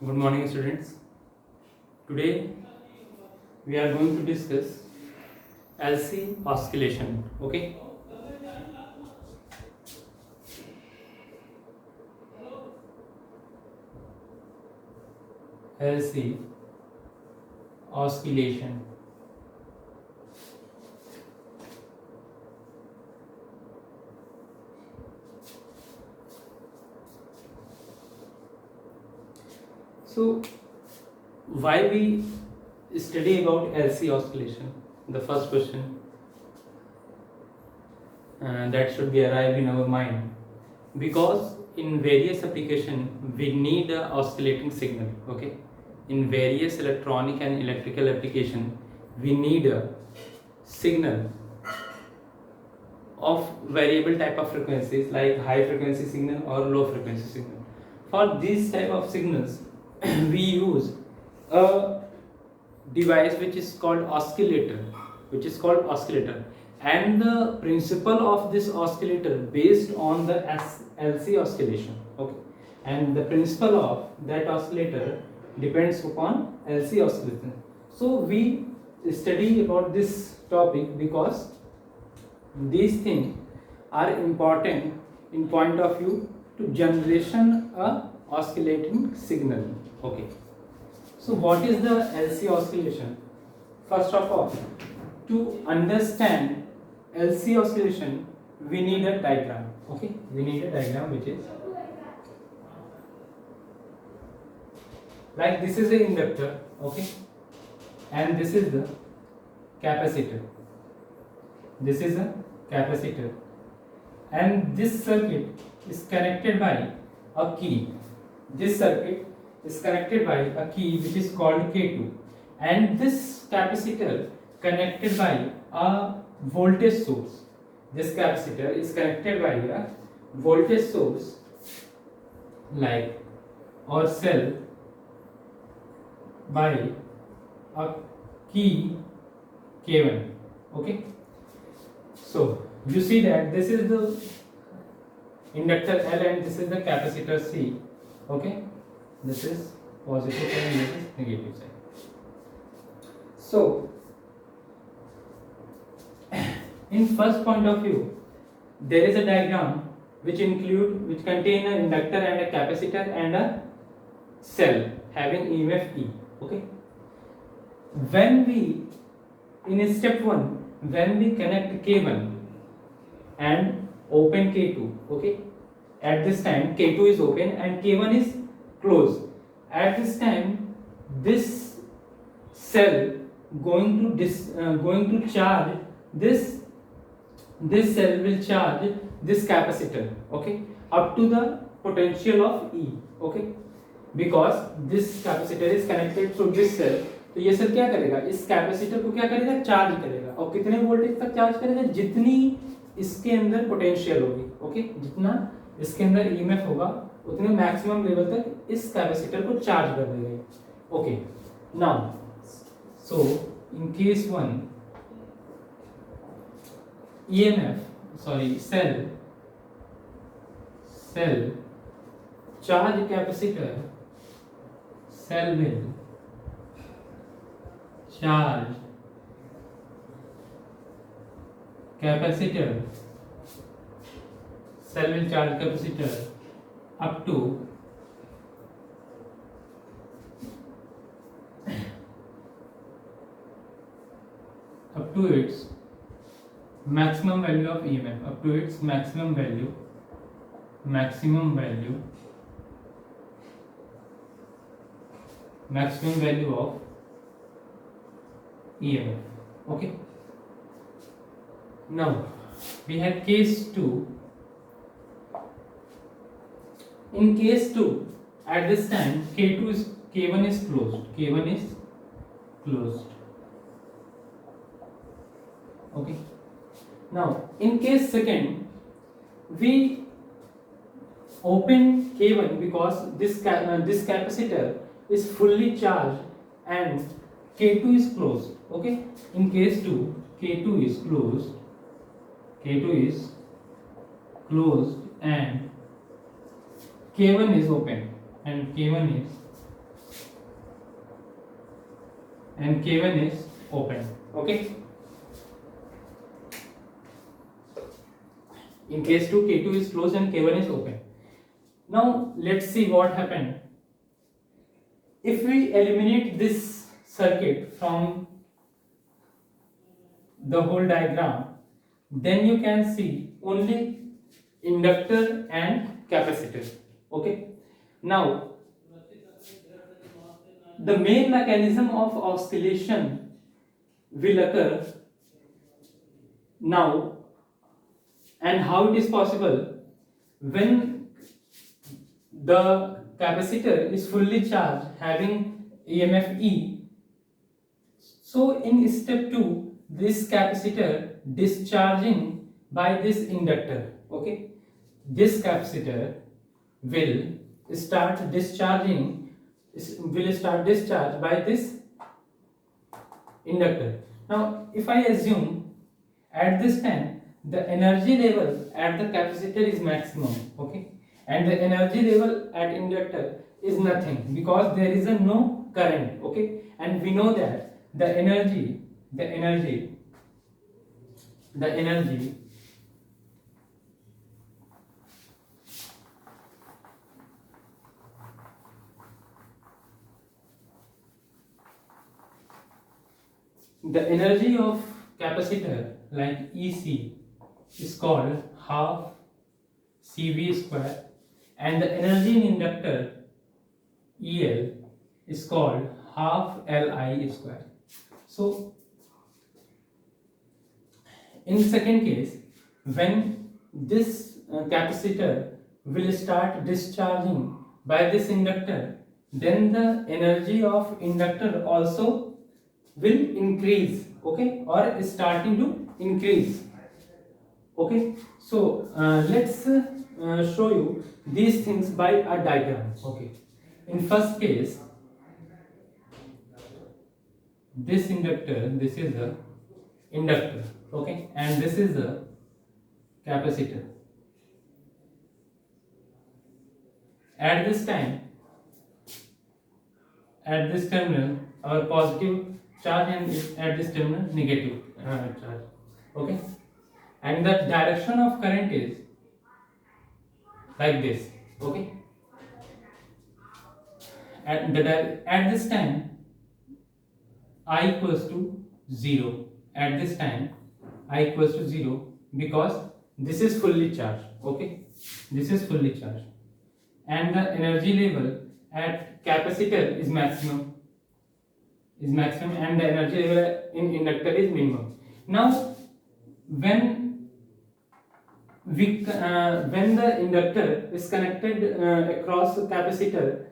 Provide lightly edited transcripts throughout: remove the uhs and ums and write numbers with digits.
Good morning, students. Today we are going to discuss LC oscillation. Okay, LC oscillation. So, why we study about LC oscillation? The first question that should be arrive in our mind, because in various application we need a oscillating signal. Okay, in various electronic and electrical application we need a signal of variable type of frequencies like high frequency signal or low frequency signal. For these type of signals we use a device which is called oscillator, and the principle of this oscillator based on the LC oscillation. Okay, and the principle of that oscillator depends upon LC oscillation. So we study about this topic because these things are important in point of view to generation a oscillating signal. Okay, so what is the LC oscillation? First of all, to understand LC oscillation we need a diagram. Okay, we need a diagram which is like this is the inductor. Okay, and this is the capacitor. This is a capacitor, and this circuit is connected by a key. This circuit is connected by a key which is called K2, and this capacitor connected by a voltage source. This capacitor is connected by a voltage source like or cell by a key K1. Okay, so you see that this is the inductor L and this is the capacitor C. Okay, this is positive side and this is negative side. So in first point of view there is a diagram which contain an inductor and a capacitor and a cell having EMF E. Okay, when we in step 1 when we connect K1 and open K2, okay, at this time K2 is open and K1 is closed. At this time this cell going to charge this cell will charge this capacitor, okay, up to the potential of E. Okay, because this capacitor is connected to this cell, तो ये cell क्या करेगा, इस capacitor को क्या करेगा, charge करेगा, और कितने वोल्टेज तक चार्ज करेगा, जितनी इसके अंदर पोटेंशियल होगी. ओके, जितना इसके अंदर ईएमएफ होगा उतने मैक्सिमम लेवल तक इस कैपेसिटर को चार्ज कर देगा. Okay, now so in case 1 EMF cell charge capacitor, cell will charge capacitor, cell will charge capacitor up to its maximum value of EMF, up to its maximum value of EMF. Okay, now we have case 2. In case 2 at this time K1 is closed. Okay, now in case second we open K1 because this capacitor is fully charged and K2 is closed. Okay, in case 2 K2 is closed and K1 is open and K1 is and K1 is open. Okay, in case 2 K2 is closed and K1 is open. Now let's see what happened if we eliminate this circuit from the whole diagram. Then you can see only inductor and capacitor. Okay, now the main mechanism of oscillation will occur now, and how it is possible when the capacitor is fully charged having EMF E. So in step 2, this capacitor discharging by this inductor. Okay, this capacitor will start discharging, will start discharge by this inductor. Now if I assume at this time the energy level at the capacitor is maximum, okay, and the energy level at inductor is nothing because there is a no current. Okay, and we know that the energy of capacitor like EC is called half CV square, and the energy in inductor EL is called half LI square. So in second case, when this capacitor will start discharging by this inductor, then the energy of inductor also will increase. Okay, or is starting to increase. Okay, so let's show you these things by a diagram. Okay, in first case, this inductor, this is the inductor. Okay, and this is the capacitor. At this time, at this terminal our positive charge, and at this terminal negative charge. Okay, and the direction of current is like this. Okay, at this time I equals to 0. At this time I equals to 0 because this is fully charged. Okay, this is fully charged, and the energy level at capacitor is maximum, and the energy level in inductor is minimum. Now when the inductor is connected across capacitor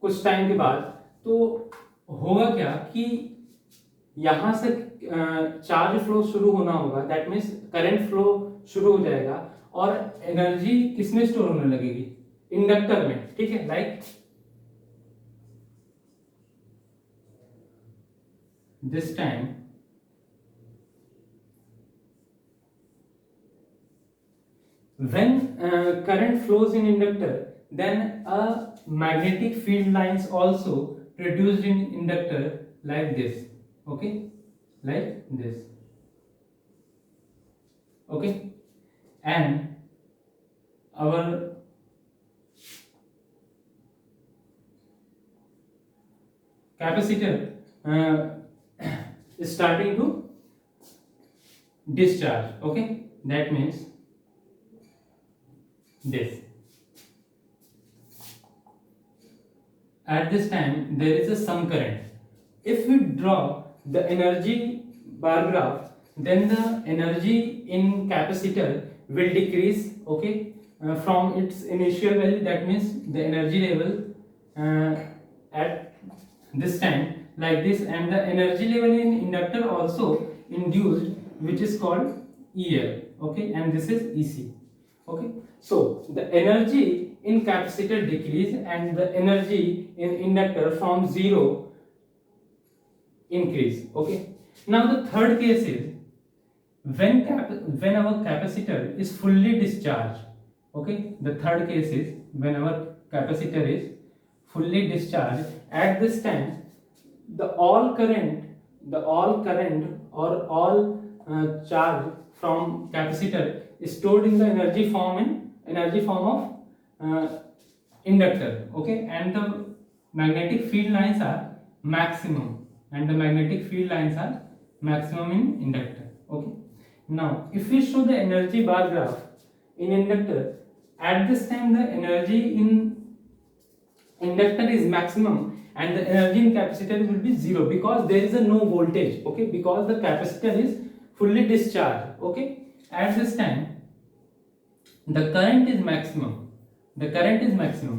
कुछ time के बाद, तो होगा क्या कि यहाँ से charge flow शुरू होना होगा, दैट मीन्स करंट फ्लो शुरू हो जाएगा, और एनर्जी किसमें स्टोर होने लगेगी? इंडक्टर में. ठीक है, like this time when current flows in inductor, then a magnetic field lines also produced in inductor like this. Okay, like this. Okay, and our capacitor is starting to discharge. Okay, that means this. At this time there is a some current. If we draw the energy bar graph, then the energy in capacitor will decrease. Okay, from its initial value, that means the energy level at this time like this, and the energy level in inductor also induced, which is called EL. Okay, and this is EC. Okay, so the energy in capacitor decrease and the energy in inductor from 0 increase. Okay, now the third case is when our capacitor is fully discharged. Okay, the third case is when our capacitor is fully discharged. At this time the all current or all charge from capacitor is stored in the energy form of inductor. Okay, and the magnetic field lines are maximum, and the magnetic field lines are maximum in inductor. Okay, now if we show the energy bar graph in inductor, at this time the energy in inductor is maximum and the energy in capacitor will be zero, because there is a no voltage. Okay, because the capacitor is fully discharged. Okay, at this time the current is maximum,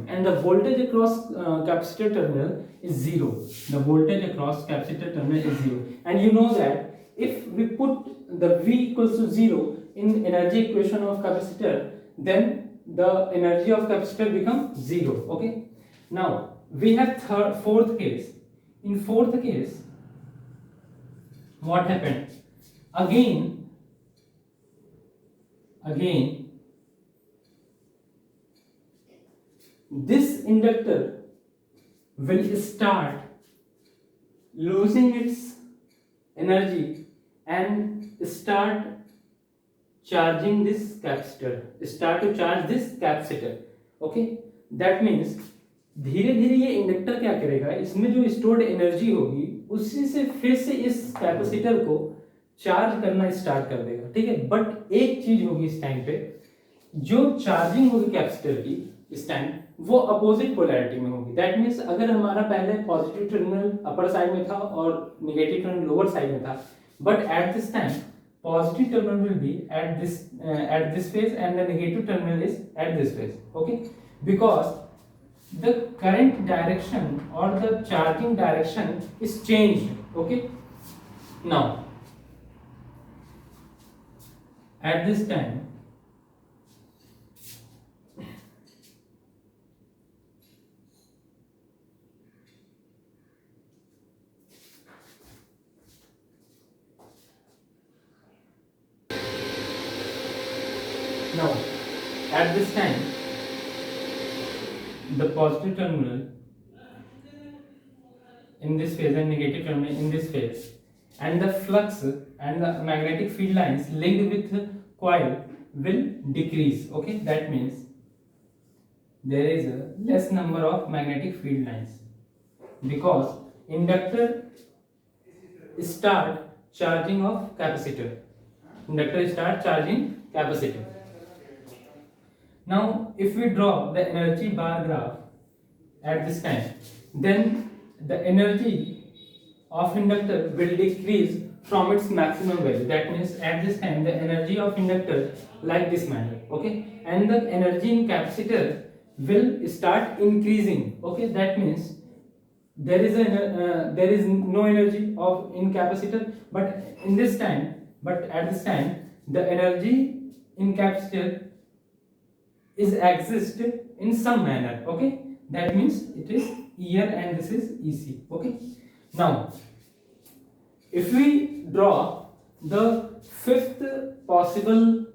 and the voltage across capacitor terminal is zero. The voltage across capacitor terminal is zero, and you know that if we put the V equals to zero in energy equation of capacitor, then the energy of capacitor becomes zero. Okay, now we have fourth case. In fourth case, what happened? Again, this inductor will start losing its energy and start charging this capacitor, start to charge this capacitor. Okay, that means धीरे धीरे ये inductor क्या करेगा, इसमें जो stored energy होगी उसी से फिर से इस कैपेसिटर को चार्ज करना स्टार्ट कर देगा. ठीक है, बट एक चीज होगी इस टाइम पे, जो चार्जिंग होगी कैपेसिटर की इस टाइम वो अपोजिट पोलैरिटी में होगी. दैट मीन्स अगर हमारा पहले पॉजिटिव टर्मिनल अपर साइड में था और नेगेटिव टर्मिनल लोअर साइड में था, but at this time positive terminal will be at this phase and the negative terminal is at this phase. Okay, because the current direction or the charging direction is changed. Okay, now at this time the positive terminal in this phase and negative terminal in this phase, and the flux and the magnetic field lines linked with coil will decrease. Okay, that means there is a less number of magnetic field lines because inductor start charging of capacitor. Now if we draw the energy bar graph at this time, then the energy of inductor will decrease from its maximum value. That means at this time the energy of inductor like this manner. Okay, and the energy in capacitor will start increasing. Okay, that means there is no energy of in capacitor, but at this time the energy in capacitor is exist in some manner. Okay, that means it is here and this is EC. Okay, now if we draw the fifth possible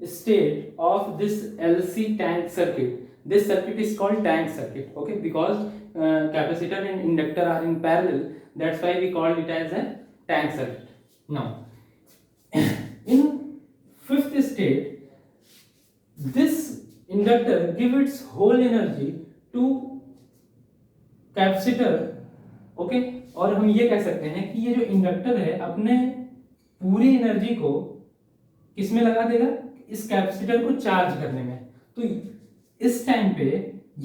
state of this LC tank circuit, this circuit is called tank circuit. Okay, because capacitor and inductor are in parallel, that's why we call it as a tank circuit. Now in fifth state, this inductor give its whole energy to capacitor. Okay, और हम ये कह सकते हैं कि ये जो inductor है अपने पूरी एनर्जी को किसमें लगा देगा, इस कैपेसिटर को चार्ज करने में. तो इस टाइम पे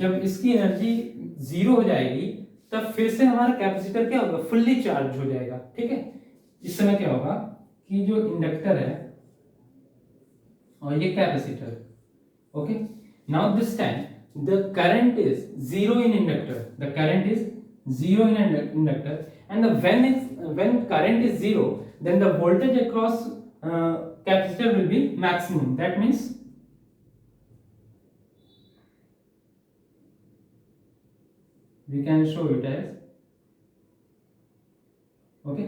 जब इसकी एनर्जी जीरो हो जाएगी तब फिर से हमारा कैपेसिटर क्या होगा, फुल्ली चार्ज हो जाएगा. ठीक है, इस समय क्या होगा कि जो इंडक्टर है और ये capacitor. Okay, now this time the current is zero in inductor, the current is zero in inductor, and when current is zero, then the voltage across capacitor will be maximum. That means we can show it as, okay,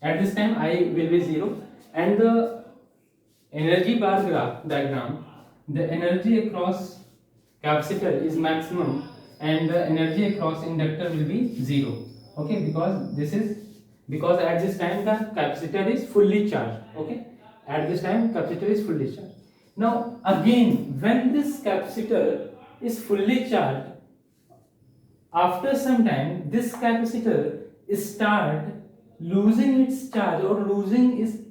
at this time I will be zero, and the energy bar graph diagram, the energy across capacitor is maximum and the energy across inductor will be 0. Okay, because at this time the capacitor is fully charged. Okay, at this time capacitor is fully charged. Now again, when this capacitor is fully charged, after some time this capacitor start losing its charge or losing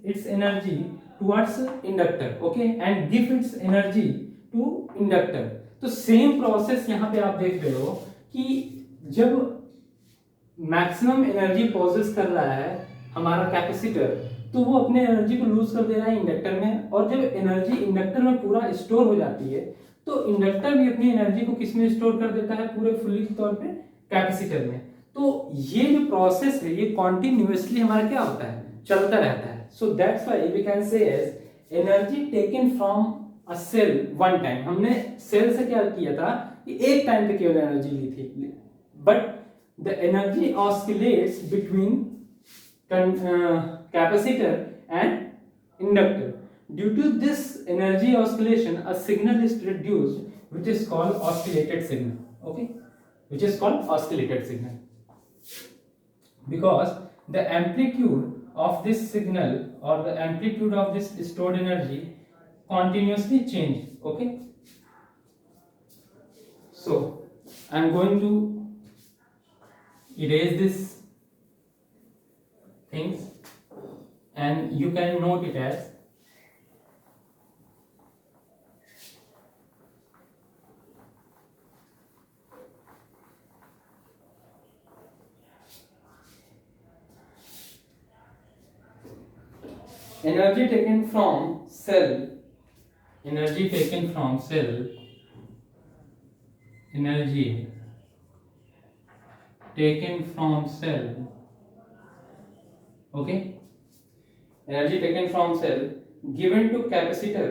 its energy towards inductor. Okay, and give its energy to inductor. तो same process यहाँ पे आप देख रहे हो कि जब maximum energy poses कर रहा है हमारा कैपेसिटर, तो वो अपने एनर्जी को लूज कर दे रहा है इंडक्टर में, और जब एनर्जी इंडक्टर में पूरा स्टोर हो जाती है तो इंडक्टर भी अपनी एनर्जी को किस में स्टोर कर देता है, पूरे फुल्ली तौर पे कैपेसिटर में। तो ये जो प्रोसेस है ये कॉन्टिन्यूअसली हमारा क्या होता है, चलता रहता है। So that's why we can say as energy taken from a cell one time. हमने सेल से क्या किया था कि एक टाइम पे केवल एनर्जी ली थी, but the energy oscillates between capacitor and inductor. Due to this energy oscillation, a signal is produced which is called oscillated signal. Okay, which is called oscillated signal because the amplitude of this signal or the amplitude of this stored energy continuously change. Okay, so I am going to erase this things and you can note it as energy taken from cell, energy taken from cell, energy taken from cell. Okay, energy taken from cell given to capacitor,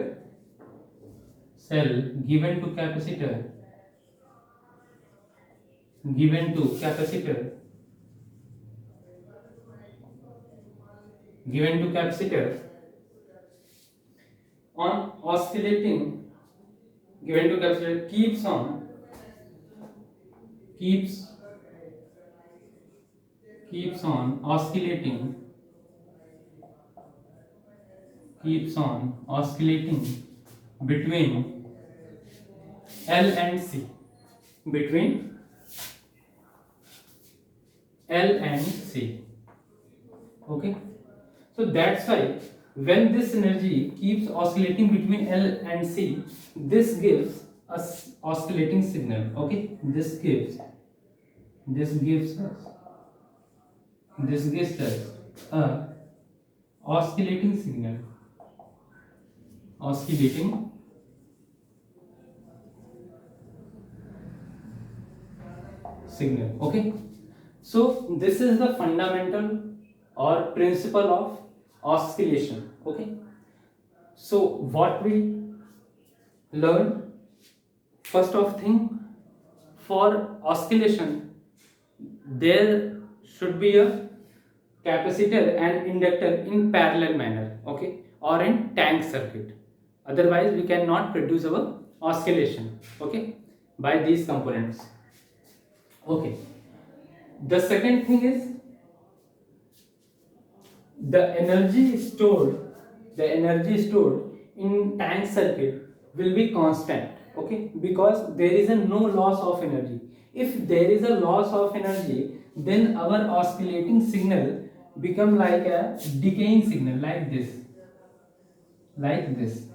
cell given to capacitor, given to capacitor, given to capacitor on oscillating, given to capacitor keeps on oscillating, keeps on oscillating between L and C, between L and C. Okay, so that's why when this energy keeps oscillating between L and C, this gives us oscillating signal. Okay, this gives us a oscillating signal, oscillating signal. Okay, so this is the fundamental or principle of oscillation. Okay, so what we learn, first of thing, for oscillation there should be a capacitor and inductor in parallel manner. Okay, or in tank circuit, otherwise we cannot produce our oscillation. Okay, by these components. Okay, the second thing is the energy stored in tank circuit will be constant. Okay, because there is a no loss of energy. If there is a loss of energy, then our oscillating signal become like a decaying signal, like this.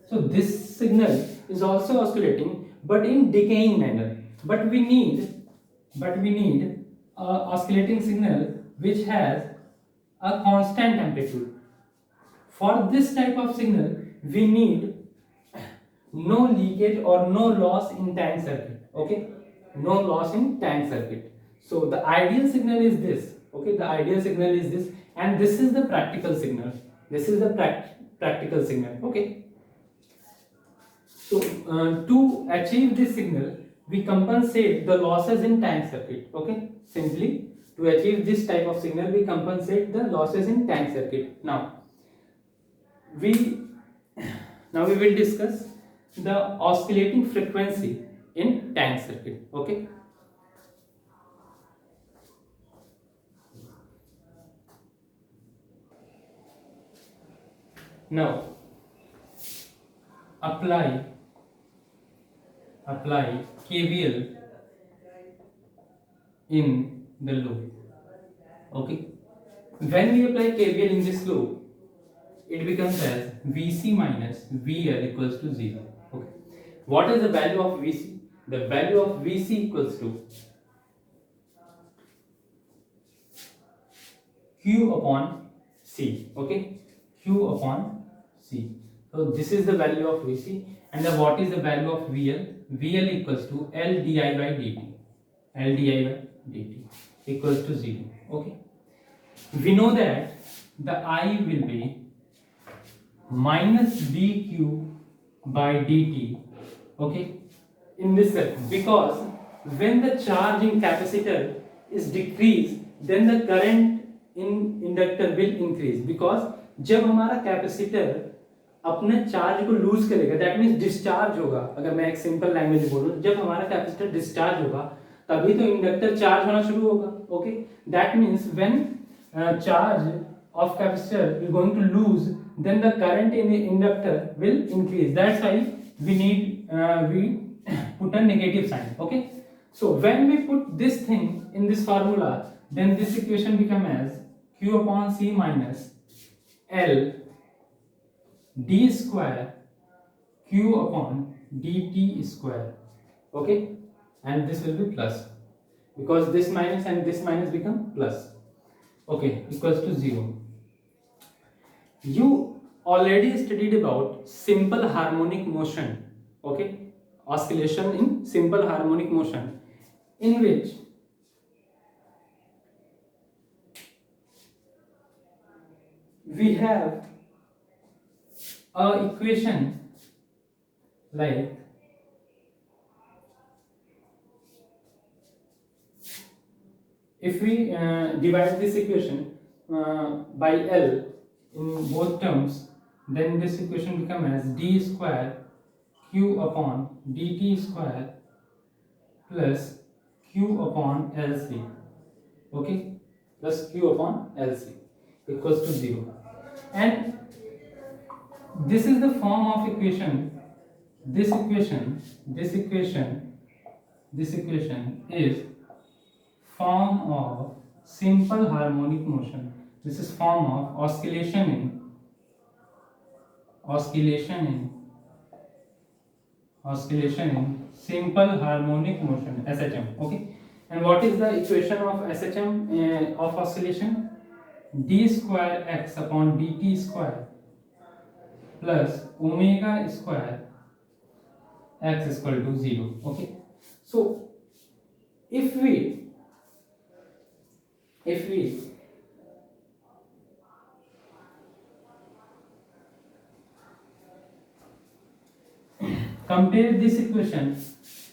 So this signal is also oscillating but in decaying manner, but we need a oscillating signal which has a constant amplitude. For this type of signal we need no leakage or no loss in tank circuit. Okay, no loss in tank circuit. So the ideal signal is this. Okay, the ideal signal is this, and this is the practical signal. This is the practical signal. Okay, so to achieve this signal we compensate the losses in tank circuit. Okay, simply to achieve this type of signal we compensate the losses in tank circuit. Now we will discuss the oscillating frequency in tank circuit. Okay. Now apply KVL in the loop. Okay. When we apply KVL in this loop, it becomes as Vc minus VL equals to 0. Okay. What is the value of Vc? The value of Vc equals to Q upon C. Okay. Q upon C. So this is the value of Vc, and then what is the value of VL? VL equals to L di by dt. L di by dt equals to 0. Okay. We know that the I will be minus dq by dt. Okay. In this circuit, because when the charge in capacitor is decreased, then the current in inductor will increase, because जब हमारा capacitor अपने charge को loose करेगा, that means discharge होगा. अगर मैं एक simple language बोलूं, जब हमारा कैपेसिटर डिस्चार्ज होगा तभी तो इंडक्टर चार्ज होना शुरू होगा. Okay, that means when charge of capacitor is going to lose, then the current in the inductor will increase. That's why we need we put a negative sign. Okay, so when we put this thing in this formula, then this equation become as Q upon C minus L d square Q upon dt square. Okay, and this will be plus, because this minus and this minus become plus. Okay, equals to 0. You already studied about simple harmonic motion. Okay, oscillation in simple harmonic motion, in which we have a equation like if we divide this equation by L in both terms, then this equation become as d square Q upon dt square plus Q upon LC. Okay, plus Q upon LC equals to 0. And this is the form of equation. This equation is form of simple harmonic motion. This is form of oscillation in simple harmonic motion, SHM. Okay, and what is the equation of SHM of oscillation? D square x upon dt square plus omega square x is equal to 0. Okay, so if we compare this equation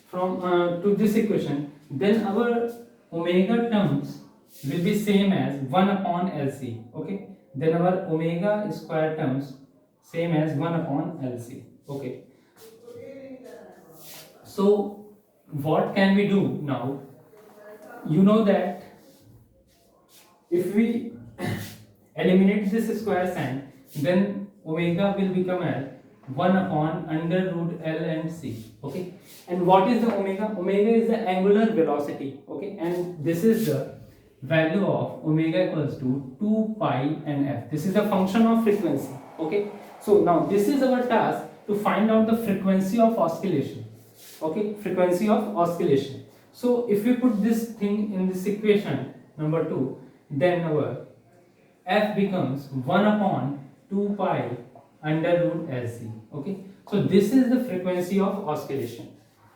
from to this equation, then our omega terms will be same as 1 upon LC. Okay, then our omega square terms same as 1 upon LC. Okay, so what can we do now? You know that if we eliminate this square sign, then omega will become as 1 upon under root L and C. Okay, and what is the omega? Omega is the angular velocity. Okay, and this is the value of omega equals to 2 pi and f. This is a function of frequency. Okay, so now this is our task to find out the frequency of oscillation. Okay, frequency of oscillation. So if we put this thing in this equation number 2, then our f becomes 1 upon 2 pi under root LC. Okay, so this is the frequency of oscillation.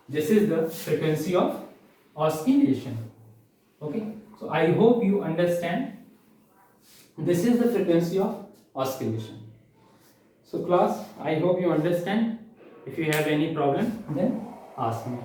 This is the frequency of oscillation. Okay, so I hope you understand. This is the frequency of oscillation. So class, I hope you understand. If you have any problem, then ask me.